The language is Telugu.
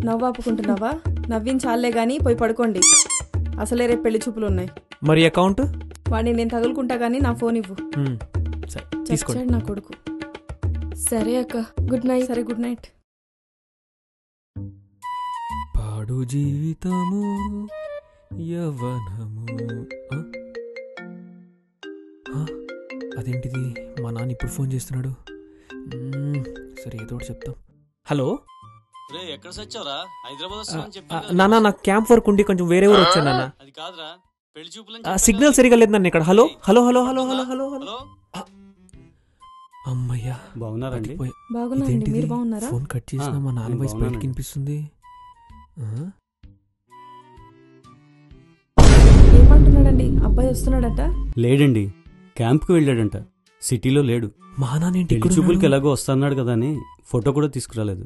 నవ్వాపుకుంటున్నావా? నవ్వించాలే గాని పోయి పడుకోండి. అసలే రేపు పెళ్లి చూపులు ఉన్నాయి. మరి అకౌంట్ వాడిని నేను తగులుకుంటా గానీ నా ఫోన్ ఇవ్వు. తీసుకోండి. నా కొడుకు. సరే అక్క, గుడ్ నైట్. సరే, గుడ్ నైట్. పాడు జీవితము యవ్వనము. అదేంటిది, మా నాన్న ఇప్పుడు ఫోన్ చేస్తున్నాడు. సరే, ఏదో ఒకటి చెప్తాం. హలో ఎక్కడ సచ్చావురా? హైదరాబాద్ నాన్న, నాకు క్యాంప్ వర్క్ ఉండి కొంచెం వేరే ఊరు వచ్చాను నాన్న. అది కాదురా, పెళ్లి చూపులు సిగ్నల్ సరిగా లేదు నన్ను ఇక్కడ. Hello hello hello hello hello hello hello. అమ్మయ్యా, బాగున్నారండి? బాగున్నానండి, మీరు బాగున్నారా? ఫోన్ కట్ చేసిన మా నాన్న వాయిస్ బయటకి వినిపిస్తుంది. ఏమంటున్నాడండి? అబ్బాయి వస్తున్నాడట? లేడండి, క్యాంప్కి వెళ్ళాడంట. సిటీలో లేడు. మా నాన్న ఏంటి పెళ్లి చూపులకి ఎలాగో వస్తున్నాడు కదా అని ఫోటో కూడా తీసుకురాలేదు.